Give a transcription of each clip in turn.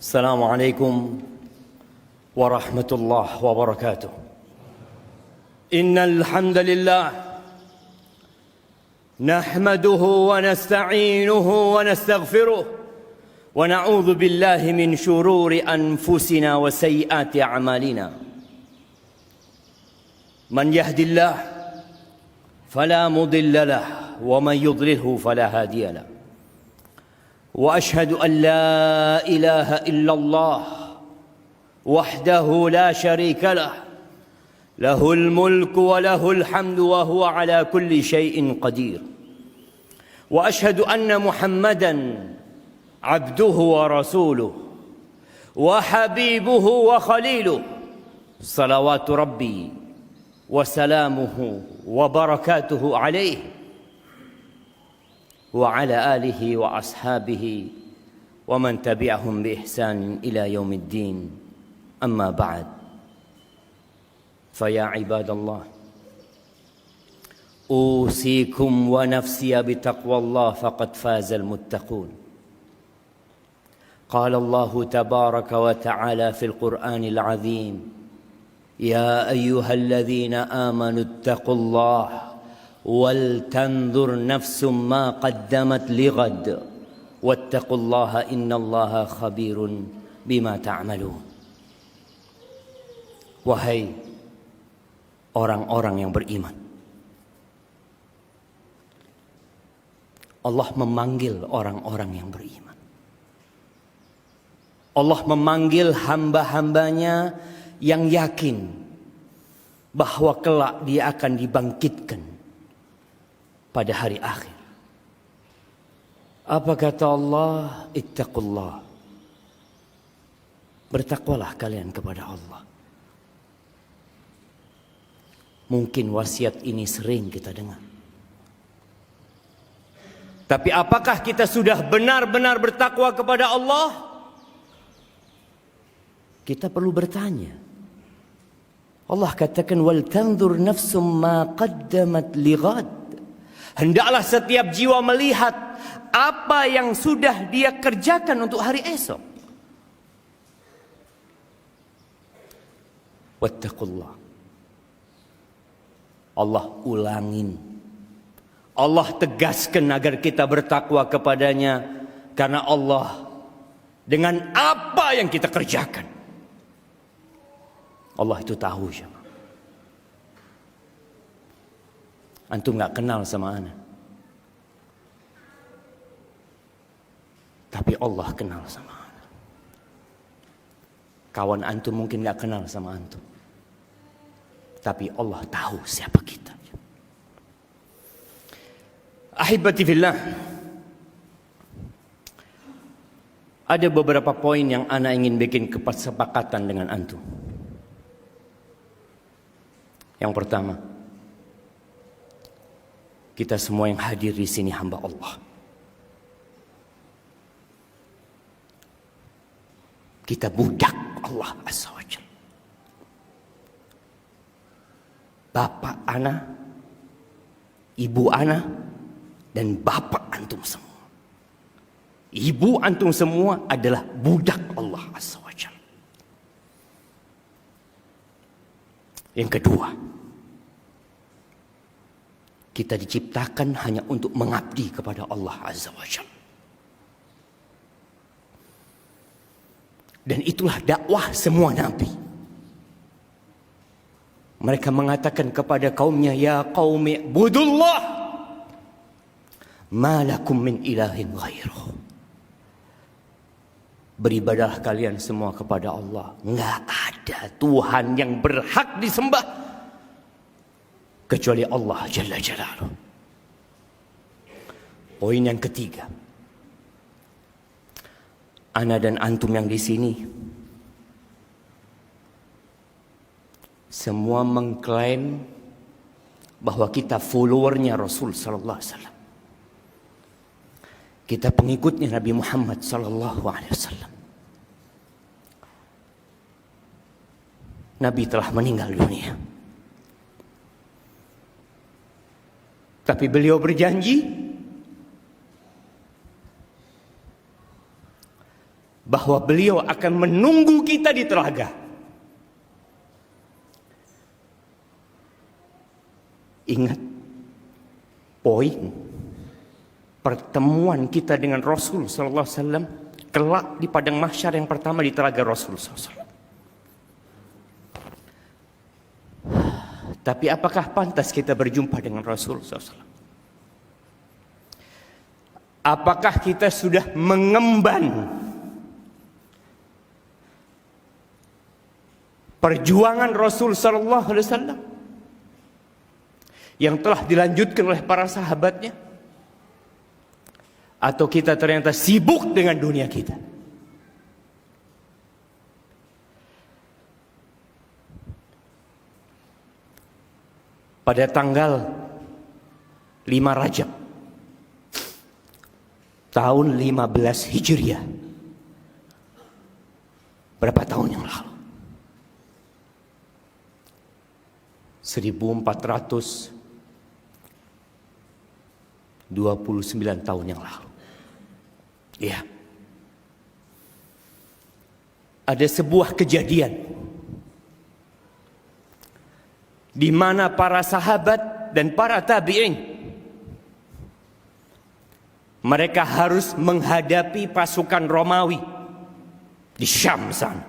السلام عليكم ورحمة الله وبركاته. إن الحمد لله نحمده ونستعينه ونستغفره ونعوذ بالله من شرور أنفسنا وسيئات أعمالنا. من يهد الله فلا مضل له ومن يضلله فلا هادي له. وأشهد أن لا إله إلا الله وحده لا شريك له له الملك وله الحمد وهو على كل شيء قدير. وأشهد أن محمدا عبده ورسوله وحبيبه وخليله صلوات ربي وسلامه وبركاته عليه وعلى آله وأصحابه ومن تبعهم بإحسان إلى يوم الدين. أما بعد، فيا عباد الله، أوصيكم ونفسي بتقوى الله فقد فاز المتقون. قال الله تبارك وتعالى في القرآن العظيم: يا أيها الذين آمنوا اتقوا الله ولتنظر نفس ما قدمت لغد واتقوا الله إن الله خبير بما تعملون. Wahai orang-orang yang beriman, Allah memanggil orang-orang yang beriman. Allah memanggil hamba-hambanya yang yakin bahwa kelak dia akan dibangkitkan pada hari akhir. Apa kata Allah? Ittaqullah. Bertakwalah kalian kepada Allah. Mungkin wasiat ini sering kita dengar. Tapi apakah kita sudah benar-benar bertakwa kepada Allah? Kita perlu bertanya. Allah katakan wal tanzur nafsum ma qaddamat lighad. Hendaklah setiap jiwa melihat apa yang sudah dia kerjakan untuk hari esok. Wattaqullah. Allah ulangin. Allah tegaskan agar kita bertakwa kepadanya. Karena Allah dengan apa yang kita kerjakan, Allah itu tahu. Antum gak kenal sama ana, tapi Allah kenal sama ana. Kawan antum mungkin gak kenal sama antum, tapi Allah tahu siapa kita. Ahibati fillah, ada beberapa poin yang ana ingin bikin kesepakatan dengan antum. Yang pertama, kita semua yang hadir di sini hamba Allah. Kita budak Allah Azza wa Jalla. Bapak ana, ibu ana, dan bapak antum semua. Ibu antum semua adalah budak Allah Azza wa Jalla. Yang kedua, kita diciptakan hanya untuk mengabdi kepada Allah Azza wa Jalla. Dan itulah dakwah semua nabi. Mereka mengatakan kepada kaumnya, ya qaumi budullah ma lakum min ilahin ghairuh. Beribadahlah kalian semua kepada Allah. Enggak ada Tuhan yang berhak disembah kecuali Allah Jalla Jalaluh. Poin yang ketiga, ana dan antum yang di sini semua mengklaim bahwa kita followernya Rasul sallallahu alaihi wasallam. Kita pengikutnya Nabi Muhammad sallallahu alaihi wasallam. Nabi telah meninggal dunia. Tapi beliau berjanji bahwa beliau akan menunggu kita di telaga. Ingat poin pertemuan kita dengan Rasul sallallahu alaihi wasallam kelak di padang mahsyar yang pertama di telaga Rasul sallallahu alaihi wasallam. Tapi apakah pantas kita berjumpa dengan Rasul sallallahu alaihi wasallam? Apakah kita sudah mengemban perjuangan Rasul sallallahu alaihi wasallam yang telah dilanjutkan oleh para sahabatnya? Atau kita ternyata sibuk dengan dunia kita? Pada tanggal 5 Rajab tahun 15 Hijriah, berapa tahun yang lalu? 1429 tahun yang lalu. Ya. Ada sebuah kejadian di mana para sahabat dan para tabi'in mereka harus menghadapi pasukan Romawi di Syam sana.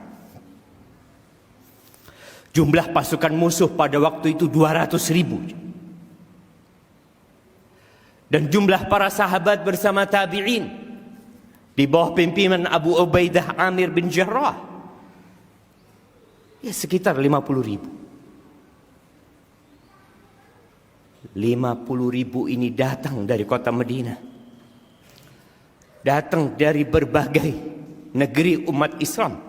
Jumlah pasukan musuh pada waktu itu 200.000. Dan jumlah para sahabat bersama tabi'in di bawah pimpinan Abu Ubaidah Amir bin Jarrah ya sekitar 50.000. 50.000 ini datang dari kota Madinah, datang dari berbagai negeri umat Islam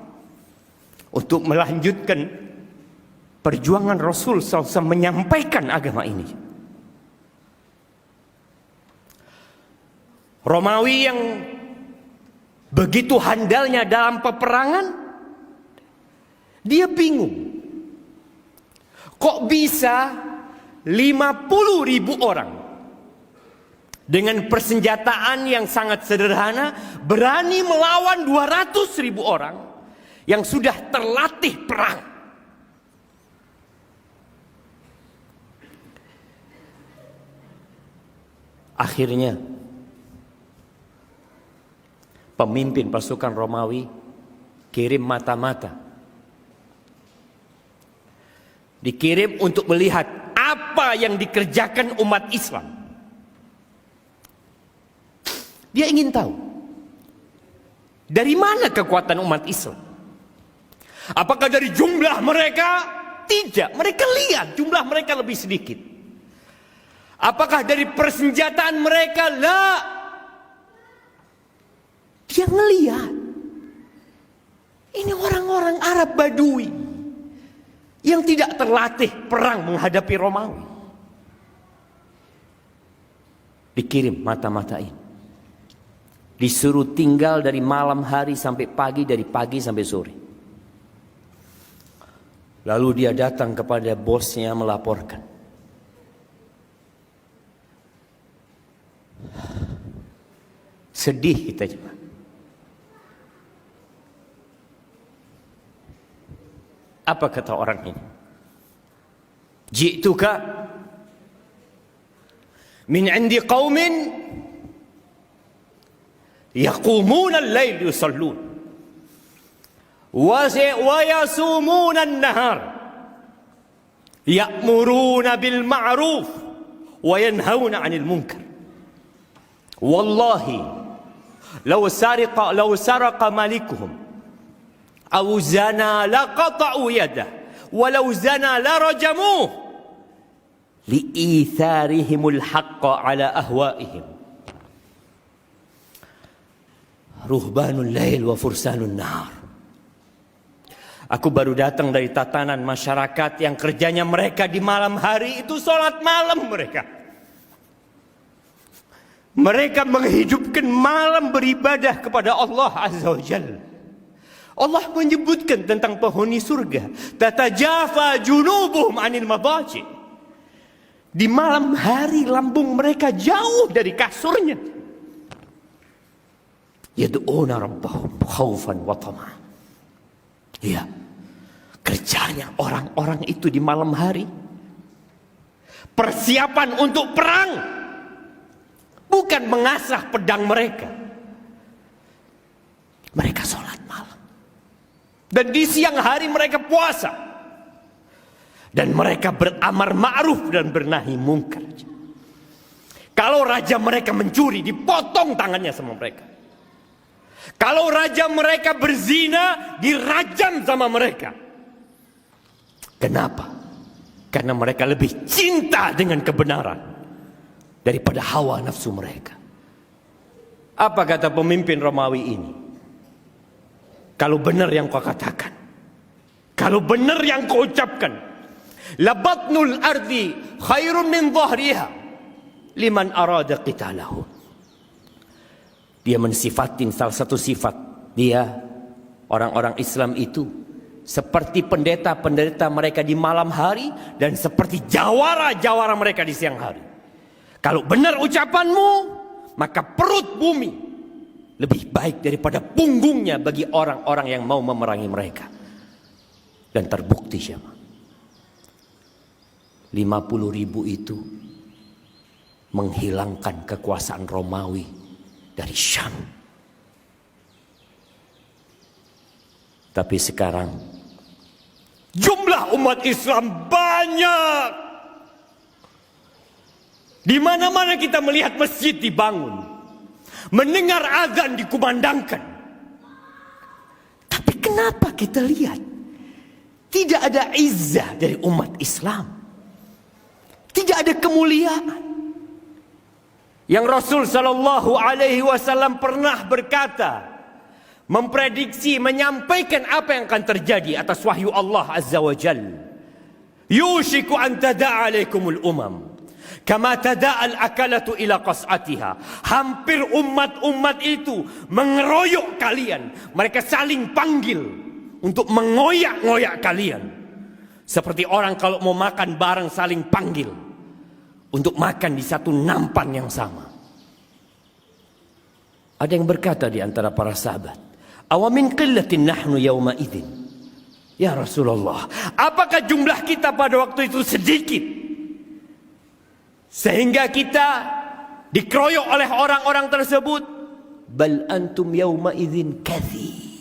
untuk melanjutkan perjuangan Rasul SAW menyampaikan agama ini. Romawi yang begitu handalnya dalam peperangan, dia bingung. Kok bisa 50.000 orang dengan persenjataan yang sangat sederhana berani melawan 200.000 orang yang sudah terlatih perang? Akhirnya pemimpin pasukan Romawi kirim mata-mata, dikirim untuk melihat apa yang dikerjakan umat Islam. Dia ingin tahu dari mana kekuatan umat Islam. Apakah dari jumlah mereka? Tidak, mereka lihat jumlah mereka lebih sedikit. Apakah dari persenjataan mereka? La. Dia ngelihat ini orang-orang Arab Badui yang tidak terlatih perang menghadapi Romawi. Dikirim mata-matain, disuruh tinggal dari malam hari sampai pagi, dari pagi sampai sore. Lalu dia datang kepada bosnya melaporkan. Sedih kita juga. Apa kata orang ini? Ji'tuka min 'indi qaumin yaqumuna al-lail yusallun wa yasumuna an-nahar ya'muruna bil ma'ruf wa yanhauna 'anil munkar. Wallahi law saraqa malikuhum aw zana laqata'u yadah walau zana larajamuh liitharihimul haqqa ala ahwaihim. Ruhbanul lail wa fursanun nahar. Aku baru datang dari tatanan masyarakat yang kerjanya mereka di malam hari itu sholat malam mereka. Mereka menghidupkan malam beribadah kepada Allah Azza wa Jalla. Allah menyebutkan tentang penghuni surga, tatajafa junubuhum anil madaji. Di malam hari lambung mereka jauh dari kasurnya. Yad'una rabbahum khaufan wa tama'an. Iya. Kerjanya orang-orang itu di malam hari persiapan untuk perang, bukan mengasah pedang mereka. Mereka sholat malam, dan di siang hari mereka puasa, dan mereka beramar ma'ruf dan bernahi mungkar. Kalau raja mereka mencuri, dipotong tangannya sama mereka. Kalau raja mereka berzina, dirajam sama mereka. Kenapa? Karena mereka lebih cinta dengan kebenaran daripada hawa nafsu mereka. Apa kata pemimpin Romawi ini? Kalau benar yang kau katakan, kalau benar yang kau ucapkan, labatnul ardi khairun min dhahriha liman arada qitalahu. Dia mensifatin salah satu sifat dia, orang-orang Islam itu seperti pendeta-pendeta mereka di malam hari, dan seperti jawara-jawara mereka di siang hari. Kalau benar ucapanmu, maka perut bumi lebih baik daripada punggungnya bagi orang-orang yang mau memerangi mereka. Dan terbukti siapa? 50.000 itu menghilangkan kekuasaan Romawi dari Syam. Tapi sekarang jumlah umat Islam banyak. Di mana-mana kita melihat masjid dibangun, mendengar azan dikumandangkan. Tapi kenapa kita lihat tidak ada izzah dari umat Islam? Tidak ada kemuliaan. Yang Rasul sallallahu alaihi wasallam pernah berkata, memprediksi, menyampaikan apa yang akan terjadi atas wahyu Allah Azza wa Jal. Yushiku an tada'a alaikumul umam kama tada'al akalatu ila qas'atiha. Hampir umat-umat itu mengeroyok kalian. Mereka saling panggil untuk mengoyak-ngoyak kalian. Seperti orang kalau mau makan bareng saling panggil untuk makan di satu nampan yang sama. Ada yang berkata di antara para sahabat, awamin qillatin nahnu yawma idzin. Ya Rasulullah, apakah jumlah kita pada waktu itu sedikit sehingga kita dikeroyok oleh orang-orang tersebut? Bal antum yawma idzin katsir.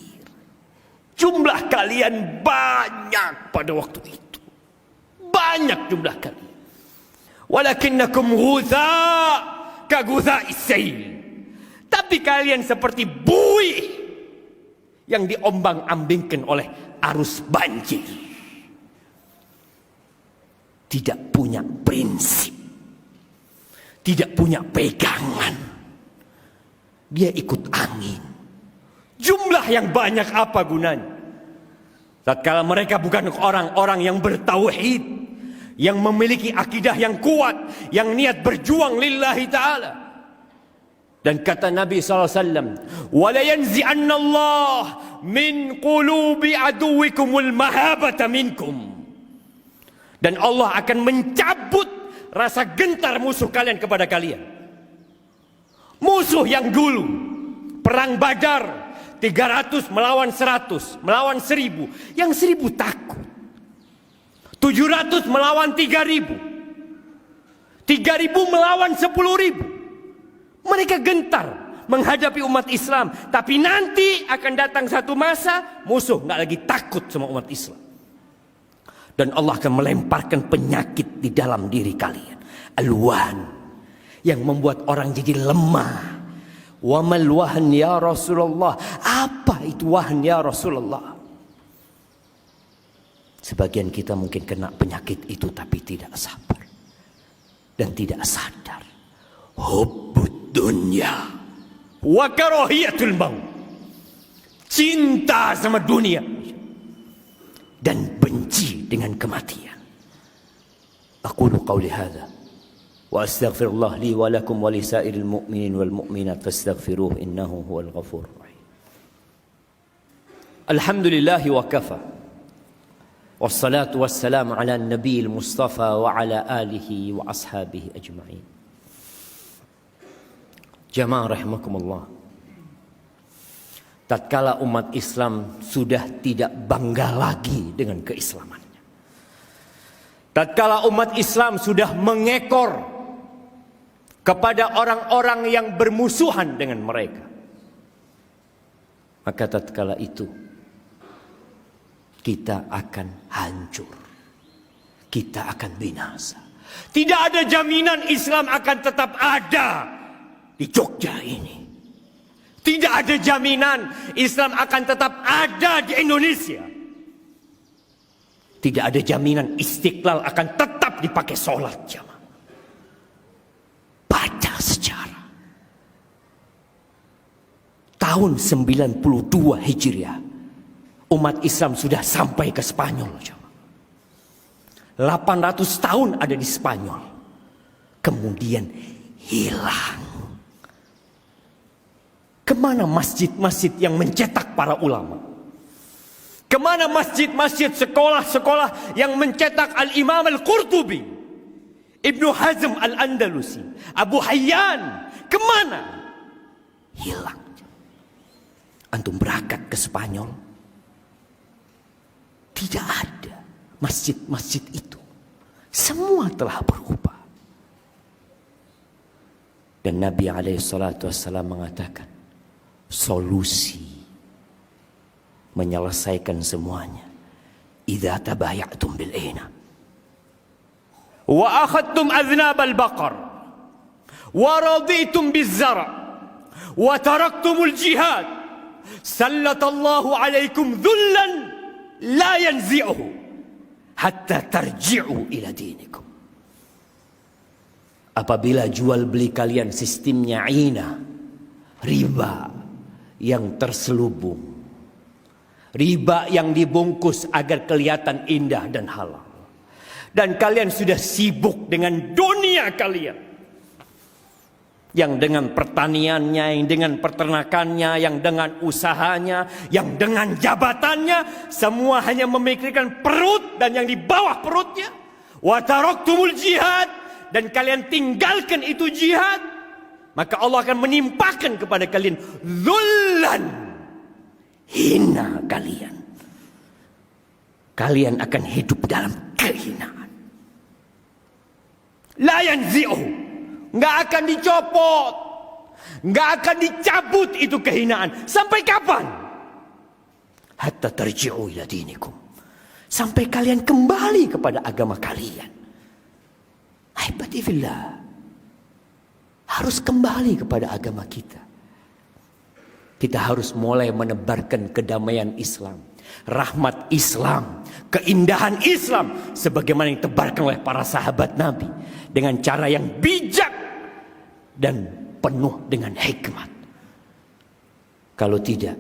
Jumlah kalian banyak pada waktu itu. Banyak jumlah kalian. Walakinnakum ghutha ka ghutha'is sayl. Tapi kalian seperti buih yang diombang-ambingkan oleh arus banjir. Tidak punya prinsip, tidak punya pegangan. Dia ikut angin. Jumlah yang banyak apa gunanya? Tatkala mereka bukan orang-orang yang bertauhid, yang memiliki akidah yang kuat, yang niat berjuang lillahi ta'ala. Dan kata Nabi SAW, وَلَا يَنْزِعَنَّ اللَّهِ مِنْ قُلُوبِ عَدُوِّكُمُ الْمَهَابَةَ مِنْكُمْ. Dan Allah akan mencabut rasa gentar musuh kalian kepada kalian. Musuh yang dulu perang Badar 300 melawan 100, melawan 1000, yang 1000 takut. 700 melawan 3000, 3000 melawan 10.000. Mereka gentar menghadapi umat Islam. Tapi nanti akan datang satu masa musuh nggak lagi takut sama umat Islam. Dan Allah akan melemparkan penyakit di dalam diri kalian. Al-wahan, yang membuat orang jadi lemah. Wa mal wahan ya Rasulullah. Apa itu wahan ya Rasulullah? Sebagian kita mungkin kena penyakit itu tapi tidak sabar dan tidak sadar. Hubbud dunya wa karahiyatul maut. Cinta sama dunia dan benci dengan kematian. Aqulu qawli hadza wa astaghfirullah li wa lakum wa li sa'iril mu'minin wal mu'minat fastaghfiruhu innahu huwal ghafurur rahim. Alhamdulillah wa kafa. Wassalatu wassalamu ala nabiyil mustafa wa ala alihi wa ashabihi ajma'in. Jamaah rahimakumullah. tatkala umat Islam sudah tidak bangga lagi dengan keislamannya. Tatkala umat Islam sudah mengekor kepada orang-orang yang bermusuhan dengan mereka. Maka tatkala itu kita akan hancur. Kita akan binasa. Tidak ada jaminan Islam akan tetap ada di Jogja ini. Tidak ada jaminan Islam akan tetap ada di Indonesia. Tidak ada jaminan Istiqlal akan tetap dipakai sholat jamaah. Baca sejarah. Tahun 92 Hijriah, umat Islam sudah sampai ke Spanyol. 800 tahun ada di Spanyol. Kemudian hilang. Kemana masjid-masjid yang mencetak para ulama? Kemana masjid-masjid, sekolah-sekolah yang mencetak Al-Imam Al-Qurtubi, Ibnu Hazm Al-Andalusi, Abu Hayyan? Kemana? Hilang. Antum berangkat ke Spanyol, tidak ada masjid-masjid itu. Semua telah berubah. Dan Nabi SAW mengatakan, solusi menyelesaikan semuanya, idza tabayatum bil aina wa akhadtum aznab al baqar wa raditum biz zara wa taraktumul jihad sallatallahu alaikum dhullan la yanzi'uhu hatta tarji'u ila dinikum. Apabila jual beli kalian sistemnya ina, riba yang terselubung, riba yang dibungkus agar kelihatan indah dan halal, dan kalian sudah sibuk dengan dunia kalian, yang dengan pertaniannya, yang dengan peternakannya, yang dengan usahanya, yang dengan jabatannya, semua hanya memikirkan perut dan yang di bawah perutnya. Wa taraktumul jihad, dan kalian tinggalkan itu jihad, maka Allah akan menimpakan kepada kalian dzullan, hina kalian. Kalian akan hidup dalam kehinaan. La yanzi'uhu, nggak akan dicopot, nggak akan dicabut itu kehinaan. Sampai kapan? Hatta tarji'u ila dinikum, sampai kalian kembali kepada agama kalian. Ahibati fillah, harus kembali kepada agama kita. Kita harus mulai menebarkan kedamaian Islam, rahmat Islam, keindahan Islam, sebagaimana yang ditebarkan oleh para sahabat Nabi, dengan cara yang bijak dan penuh dengan hikmat. Kalau tidak,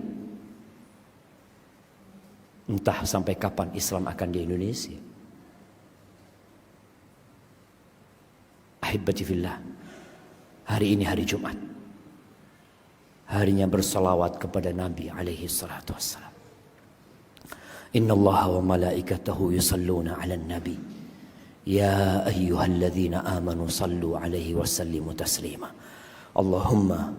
entah sampai kapan Islam akan di Indonesia. Ahibati fillah, hari ini hari Jumat, harinya bersalawat kepada Nabi alaihi salatu wassalam. Inna Allah wa malaikatahu yusalluna ala nabi ya ayyuhalladzina amanu sallu alaihi wa sallimu taslima. Allahumma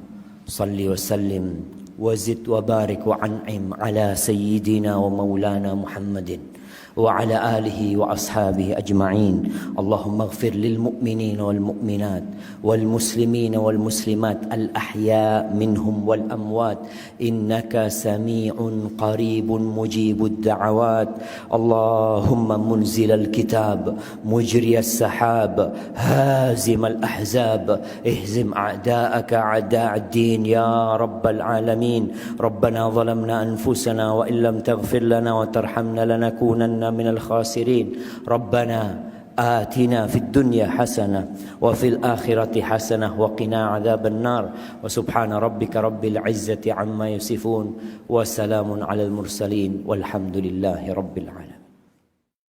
salli wa sallim wa zid wa barik wa an'im ala sayyidina wa maulana Muhammadin وعلى آله وأصحابه أجمعين. اللهم اغفر للمؤمنين والمؤمنات والمسلمين والمسلمات الأحياء منهم والأموات إنك سميع قريب مجيب الدعوات. اللهم منزل الكتاب مجري السحاب هازم الأحزاب اهزم أعداءك أعداء الدين يا رب العالمين. ربنا ظلمنا أنفسنا وإن لم تغفر لنا وترحمنا لنكونن من الخاسرين. ربنا آتنا في الدنيا حسنة وفي الآخرة حسنة وقنا عذاب النار. وسبحان ربك رب العزة عما يصفون وسلام على المرسلين والحمد لله رب العالمين.